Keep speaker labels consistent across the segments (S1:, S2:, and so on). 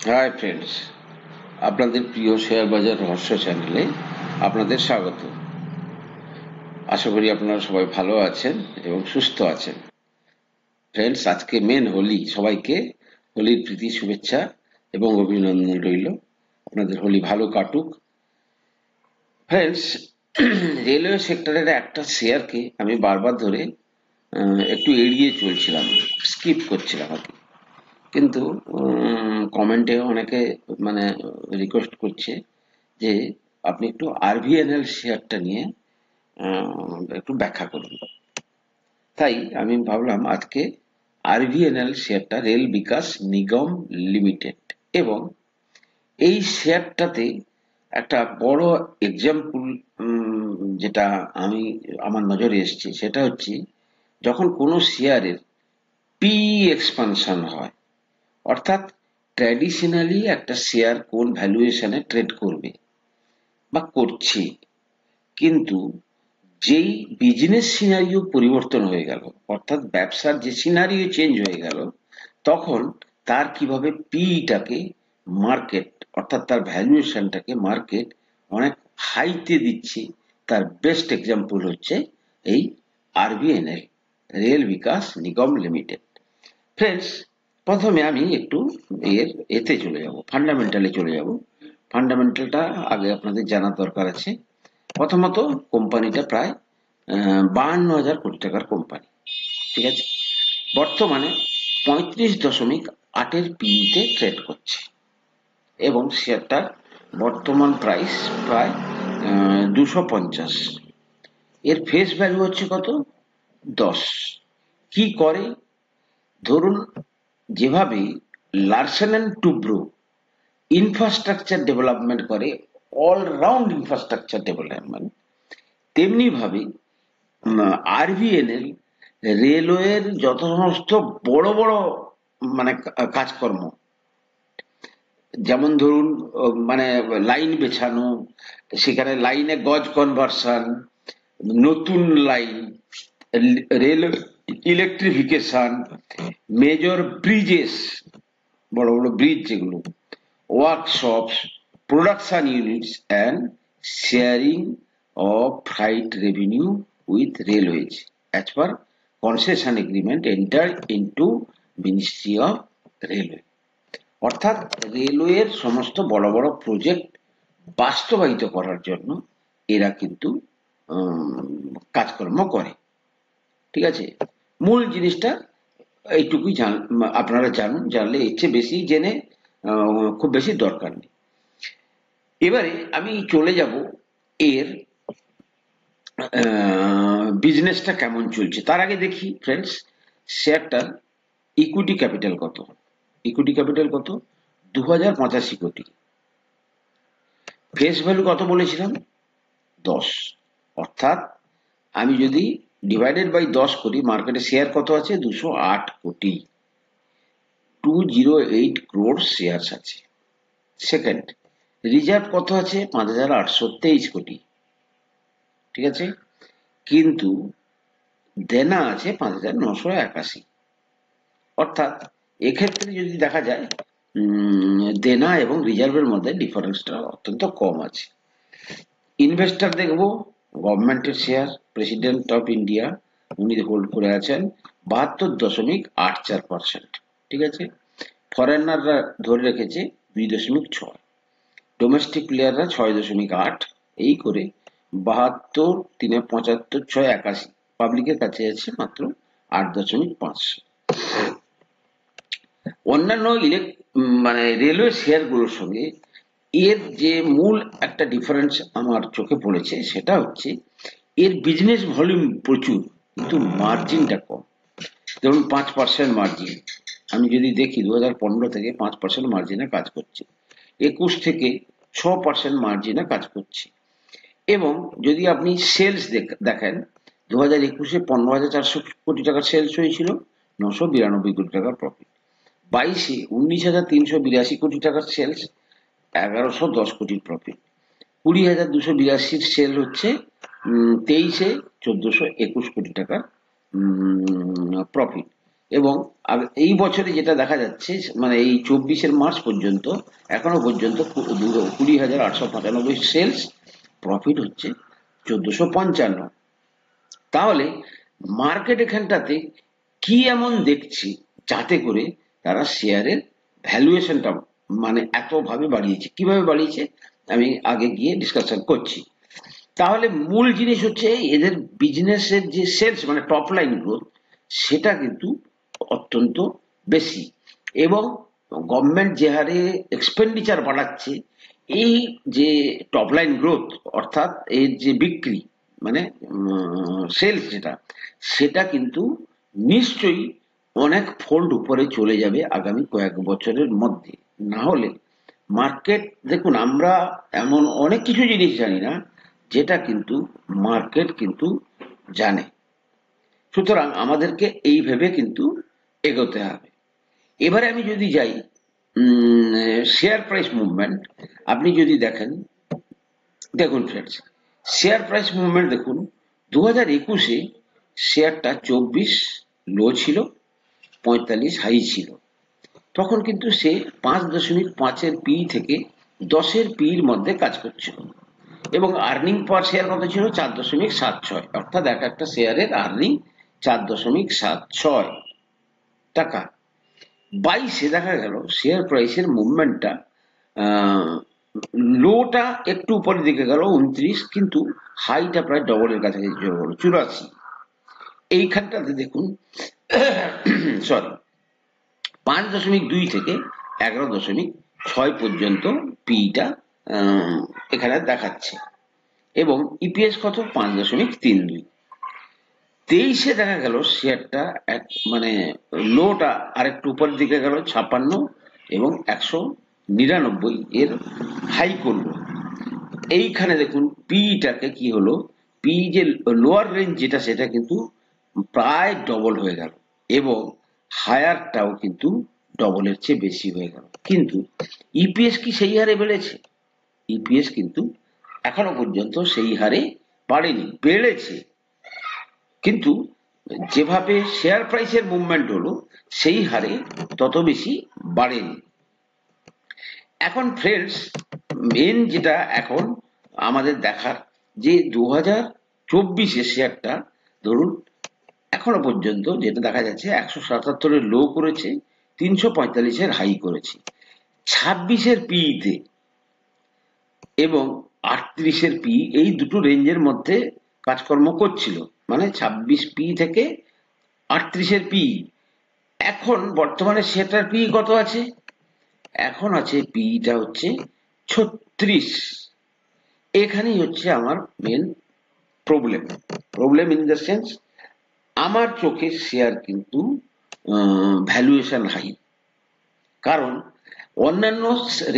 S1: Hi friends, আপনাদের প্রিয় share বাজার রহস্য চ্যানেলে আপনাদের স্বাগত। আশা করি আপনারা সবাই ভালো আছেন এবং সুস্থ আছেন। ফ্রেন্ডস, আজকে মেন হোলি, সবাইকে হোলির প্রীতি শুভেচ্ছা এবং অভিনন্দন রইল। আপনাদের হোলি ভালো কাটুক। ফ্রেন্ডস, রেলওয়ে সেক্টরের একটা শেয়ারকে আমি বারবার ধরে একটু এড়িয়ে চলছিলাম, স্কিপ করছিলাম আর কি। কিন্তু কমেন্টে অনেকে মানে রিকোয়েস্ট করছে যে আপনি একটু আরভিএনএল শেয়ারটা নিয়ে একটু ব্যাখ্যা করুন। তাই আমি ভাবলাম আজকে আরভিএনএল শেয়ারটা রেল বিকাশ নিগম লিমিটেড, এবং এই শেয়ারটাতে একটা বড় এক্সাম্পল যেটা আমার নজরে এসছে সেটা হচ্ছে, যখন কোনো শেয়ারের পি এক্সপানশন হয়, অর্থাৎ ট্র্যাডিশনালি একটা শেয়ার কোন ভ্যালুয়েশনে ট্রেড করবে বা করছে, কিন্তু যেই বিজনেস সিনারিও পরিবর্তন হয়ে গেল, অর্থাৎ ব্যবসার যে সিনারিও চেঞ্জ হয়ে গেল, তখন তার কিভাবে পিইটাকে মার্কেট, অর্থাৎ তার ভ্যালুয়েশনটাকে মার্কেট অনেক হাইতে দিচ্ছে, তার বেস্ট এক্সাম্পল হচ্ছে এই RBNL, rail Vikas Nigam limited. Friends, প্রথমে আমি একটু এর এতে চলে যাব, ফান্ডামেন্টালে চলে যাব। ফান্ডামেন্টালটা আগে আপনাদের জানার দরকার আছে। প্রথমত, কোম্পানিটা প্রায় 52,000 কোটি টাকার কোম্পানি, ঠিক আছে। বর্তমানে 35.8-এর পিইতে ট্রেড করছে, এবং শেয়ারটার বর্তমান প্রাইস প্রায় 250। এর ফেস ভ্যালু হচ্ছে কত? 10। কি করে? ধরুন, যেভাবে Larsen and Toubro infrastructure development করে, অলরাউন্ড ইনফ্রাস্ট্রাকচার ডেভেলপমেন্ট, তেমনি ভাবে আরভিএনএল রেলওয়ের যত সমস্ত বড় বড় মানে কাজকর্ম, যেমন ধরুন মানে লাইন বেছানো, সেখানে লাইনে গজ কনভার্সন, নতুন line, rail electrification, major Bridges, বড় বড় ব্রিজ যেগুলো, workshops, production units, and sharing of freight revenue with railways as per concession agreement entered into Ministry of Railway। অর্থাৎ রেলওয়ের সমস্ত বড় বড় প্রজেক্ট বাস্তবায়িত করার জন্য এরা কিন্তু কাজকর্ম করে, ঠিক আছে। মূল জিনিসটা এইটুকুই আপনারা জানুন, জানলে এর চেয়ে বেশি জেনে খুব বেশি দরকার নেই। এবারে আমি চলে যাব এর বিজনেসটা কেমন চলছে। তার আগে দেখি ফ্রেন্ডস, শেয়ারটার ইকুইটি ক্যাপিটাল কত। ইকুইটি ক্যাপিটাল কত? 2085 কোটি। ফেস ভ্যালু কত বলেছিলাম? 10। অর্থাৎ আমি যদি ডিভাইডেড বাই 10 করি, মার্কেটে শেয়ার কত আছে? 208 কোটি। 208 crore শেয়ারস আছে। সেকেন্ড, রিজার্ভ কত আছে? 5,823 কোটি, ঠিক আছে। কিন্তু দেনা আছে 5,981। অর্থাৎ এক্ষেত্রে যদি দেখা যায় দেনা এবং রিজার্ভের মধ্যে ডিফারেন্সটা অত্যন্ত কম আছে। ইনভেস্টর দেখব, গভর্নমেন্টের শেয়ার, প্রেসিডেন্ট অফ ইন্ডিয়া, উনি হোল্ড করে আছেন 72.84%, ঠিক আছে। ফরেনাররা ধরে রেখেছে 2.6, ডোমেস্টিক প্লেয়াররা 6.8, এই করে 72, 375, 681, পাবলিকের কাছে আছে মাত্র 8.5। অন্যান্য মানে রেলওয়ে শেয়ারগুলোর সঙ্গে এর যে মূল একটা ডিফারেন্স আমার চোখে পড়েছে, সেটা হচ্ছে এর বিজনেস ভলিউম প্রচুর, কিন্তু মার্জিনটা কম। ধরুন 5% মার্জিন, আমি যদি দেখি 2015 থেকে 5% মার্জিনে কাজ করছে, 21 থেকে 6% মার্জিনে কাজ করছে। এবং যদি আপনি সেলস দেখেন, 2021-এ 15,400 কোটি টাকার সেলস হয়েছিল, 992 কোটি টাকার প্রফিট। 22-এ 19,382 কোটি টাকার সেলস, 1,110 কোটির প্রফিট। 20,282 সেল হচ্ছে, 23-এ 1,421 কোটি টাকার প্রফিট। এবং এই বছরে যেটা দেখা যাচ্ছে মানে এই 24 মার্চ পর্যন্ত এখনো পর্যন্ত 20,895 সেলস, প্রফিট হচ্ছে 1455। তাহলে মার্কেট এখানটাতে কি এমন দেখছি যাতে করে তারা শেয়ারের ভ্যালুয়েশনটা মানে এতভাবে বাড়িয়েছে? কিভাবে বাড়িয়েছে আমি আগে গিয়ে ডিসকাশন করছি। তাহলে মূল জিনিস হচ্ছে এদের বিজনেসের যে সেলস মানে টপ লাইন গ্রোথ, সেটা কিন্তু অত্যন্ত বেশি, এবং গভর্নমেন্ট যে হারে এক্সপেন্ডিচার বাড়াচ্ছে, এই যে টপ লাইন গ্রোথ অর্থাৎ এর যে বিক্রি মানে সেলস যেটা, সেটা কিন্তু নিশ্চয়ই অনেক ফোল্ড উপরে চলে যাবে আগামী কয়েক বছরের মধ্যে। না হলে মার্কেট, দেখুন আমরা এমন অনেক কিছু জিনিস জানি না যেটা কিন্তু মার্কেট কিন্তু জানে। সুতরাং আমাদেরকে এই ভেবে কিন্তু এগোতে হবে। এবারে আমি যদি যাই শেয়ার প্রাইস মুভমেন্ট, আপনি যদি দেখেন, দেখুন ফ্রেন্ডস, শেয়ার প্রাইস মুভমেন্ট দেখুন 2021-এ শেয়ারটা 24 লো ছিল, 45 হাই ছিল। তখন কিন্তু সে 5.5-এর পি থেকে 10-এর পির মধ্যে কাজ করছিল, এবং আর্নিং পার শেয়ার কত ছিল? 4.76, অর্থাৎ এক একটা শেয়ারের আর্নিং 4.76 টাকা। 22-এ দেখা গেল শেয়ার প্রাইসের মুভমেন্টটা লোটা একটু উপরের দিকে গেল 29, কিন্তু হাইটা প্রায় ডবলের কাছাকাছি চলে গেল 84। এইখানটাতে দেখুন সরি 5.2 থেকে 11.6 পর্যন্ত পিটা এখানে দেখাচ্ছে, এবং ইপিএস কত? 5.32। 23-এ দেখা গেল শেয়ারটা এক মানে লোটা আরেকটু উপরের দিকে গেল 56, এবং 199 এর হাই করলো। এইখানে দেখুন পিটাকে কি হলো, পি যে লোয়ার রেঞ্জ যেটা সেটা কিন্তু প্রায় ডবল হয়ে গেল, এবং হায়ারটাও কিন্তু ডবলের চেয়ে বেশি হয়ে গেল। কিন্তু ইপিএস কি সেই হারে বেড়েছে? ইপিএস কিন্তু এখনো পর্যন্ত সেই হারে বাড়েনি, বেড়েছে, কিন্তু যেভাবে শেয়ার প্রাইসের মুভমেন্ট হলো সেই হারে তত বেশি বাড়েনি। এখন ফ্রেন্ডস, মেন যেটা এখন আমাদের দেখার, যে 2024-এ শেয়ারটা ধরুন এখনো পর্যন্ত যেটা দেখা যাচ্ছে 177-এর লো করেছে, 345-এর হাই করেছে, 26-এর পিইতে এবং 38-এর পি, এই দুটো রেঞ্জের মধ্যে কাজকর্ম করছিল, মানে 26 পি থেকে 38-এর পি। এখন বর্তমানে সেটার পি কত আছে? এখন আছে পিটা হচ্ছে 36। এখানেই হচ্ছে আমার main problem in the sense, আমার চোখে শেয়ার কিন্তু ভ্যালুয়েশন হাই, কারণ অন্যান্য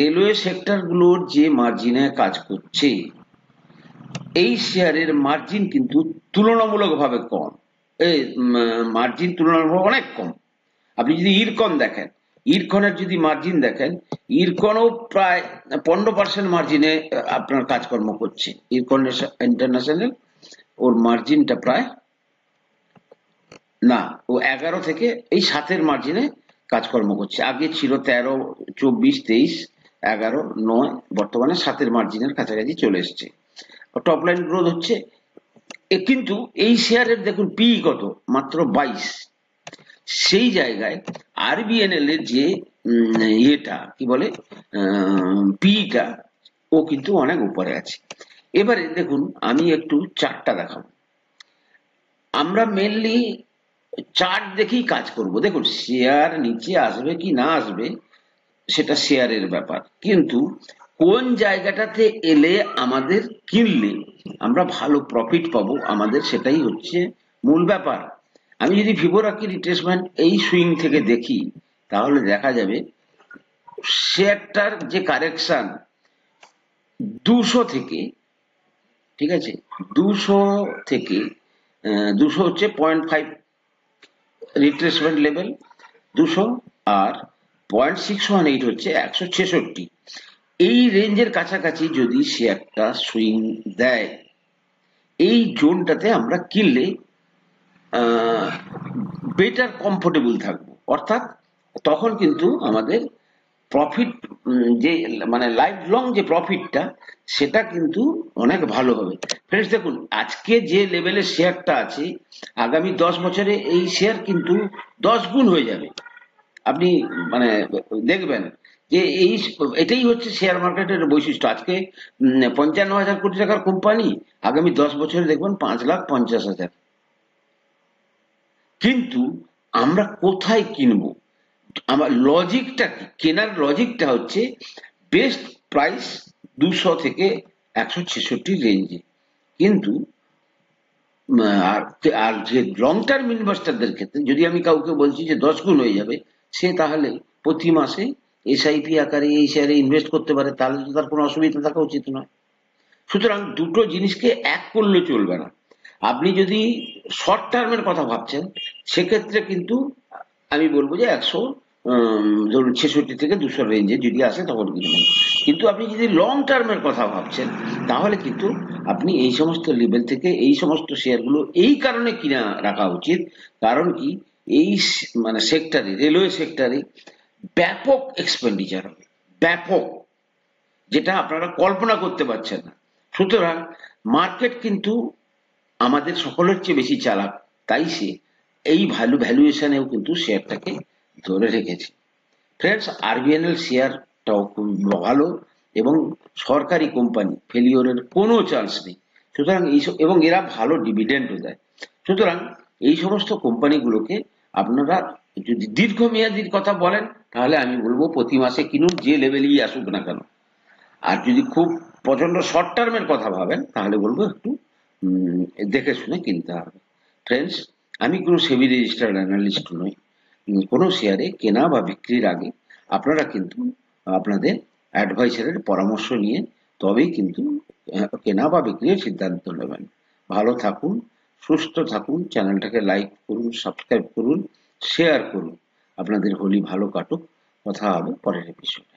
S1: রেলওয়ে সেক্টরগুলোর যে মার্জিনে কাজ করছে, এই শেয়ারের মার্জিন কিন্তু তুলনামূলকভাবে কম, এই মার্জিন তুলনামূলক অনেক কম। আপনি যদি ইরকন দেখেন, ইরকনের যদি মার্জিন দেখেন, ইরকনও প্রায় 15% মার্জিনে আপনার কাজকর্ম করছে। ইরকন ইন্টারন্যাশনাল, ওর মার্জিনটা প্রায় না, ও 11 থেকে এই 7-এর মার্জিনে কাজকর্ম করছে। আগে ছিল 13, 24, 23, 11, 9, বর্তমানে 7-এর মার্জিনের কাছাকাছি চলে এসছে। টপ লাইন গ্রোথ হচ্ছে, কিন্তু এই শেয়ারের দেখুন পি কত? মাত্র 22। সেই জায়গায় আরবিএনএল এর যে ইয়েটা কি বলে পিটা, ও কিন্তু অনেক উপরে আছে। এবারে দেখুন আমি একটু চার্টটা দেখাবো। আমরা মেনলি চার্ট দেখেই কাজ করব। দেখুন শেয়ার নিচে আসবে কি না আসবে সেটা শেয়ারের ব্যাপার, কিন্তু কোন জায়গাটাতে এলে আমাদের কিনলে আমরা ভালো প্রফিট পাবো, আমাদের সেটাই হচ্ছে মূল ব্যাপার। আমি যদি ফিবোনাকি রিট্রেসমেন্ট এই সুইং থেকে দেখি, তাহলে দেখা যাবে শেয়ারটার যে কারেকশন 200 থেকে, ঠিক আছে, 200 থেকে 200 হচ্ছে 0.5 রিট্রেসমেন্ট লেভেল, 200, আর 0.618 হচ্ছে 166। এই রেঞ্জের কাছাকাছি যদি শেয়ারটা সুইং দেয়, এই জোনটাতে আমরা কিনলে বেটার কমফোর্টেবল থাকবো, অর্থাৎ তখন কিন্তু আমাদের প্রফিট, যে মানে লাইফ লং যে প্রফিটটা, সেটা কিন্তু অনেক ভালো হবে। ফ্রেন্ডস দেখুন, আজকে যে লেভেলের শেয়ারটা আছে, আগামী 10 বছরে এই শেয়ার কিন্তু 10 গুণ হয়ে যাবে। আপনি মানে দেখবেন যে এটাই হচ্ছে শেয়ার মার্কেটের বৈশিষ্ট্য। আজকে 55,000 কোটি টাকার কোম্পানি, আগামী 10 বছরে দেখবেন 5,50,000। কিন্তু আমরা কোথায় কিনবো? আমার লজিকটা কি? কেনার লজিকটা হচ্ছে বেস্ট প্রাইস 200 থেকে 166 রেঞ্জে। কিন্তু আর আর যে লং টার্ম ইনভেস্টরদের ক্ষেত্রে যদি আমি কাউকে বলছি যে 10 গুণ হয়ে যাবে, সে তাহলে প্রতি মাসে এসআইপি আকারে এই শেয়ারে ইনভেস্ট করতে পারে, তাহলে তো তার কোনো অসুবিধা থাকা উচিত নয়। সুতরাং দুটো জিনিসকে এক করলে চলবে না। আপনি যদি শর্ট টার্মের কথা ভাবছেন, সেক্ষেত্রে কিন্তু আমি বলবো যে 100 ধরুন 66 থেকে 200 রেঞ্জে যদি আসে তখন কিনবেন। কিন্তু আপনি যদি লং টার্মের কথা ভাবছেন, তাহলে কিন্তু আপনি এই সমস্ত লেভেল থেকে এই সমস্ত শেয়ারগুলো এই কারণে কিনা রাখা উচিত। কারণ কি, এই মানে সেক্টরে, রেলওয়ে সেক্টরে ব্যাপক এক্সপেন্ডিচার হবে, ব্যাপক, যেটা আপনারা কল্পনা করতে পারছেন না। সুতরাং মার্কেট কিন্তু আমাদের সকলের চেয়ে বেশি চালাক, তাই সে এই ভ্যালুয়েশনেও কিন্তু শেয়ারটাকে ধরে রেখেছে। ফ্রেন্ডস, আরবিএনএল শেয়ারটাও খুব ভালো এবং সরকারি কোম্পানি, ফেলিওরের কোনো চান্স নেই। সুতরাং এবং এরা ভালো ডিভিডেন্ডও দেয়। সুতরাং এই সমস্ত কোম্পানিগুলোকে আপনারা যদি দীর্ঘমেয়াদীর কথা বলেন, তাহলে আমি বলবো প্রতি মাসে কিনুন, যে লেভেলেই আসুক না কেন। আর যদি খুব প্রচন্ড শর্ট টার্মের কথা ভাবেন, তাহলে বলবো একটু দেখে শুনে কিনতে হবে। ফ্রেন্ডস, আমি কোনো সেবি রেজিস্টার্ড অ্যানালিস্ট নই। কোনো শেয়ারে কেনা বা বিক্রির আগে আপনারা কিন্তু আপনাদের অ্যাডভাইসারের পরামর্শ নিয়ে তবেই কিন্তু কেনা বা বিক্রির সিদ্ধান্ত নেবেন। ভালো থাকুন, সুস্থ থাকুন, চ্যানেলটাকে লাইক করুন, সাবস্ক্রাইব করুন, শেয়ার করুন। আপনাদের হোলি ভালো কাটুক। কথা হবে পরের এপিসোডে।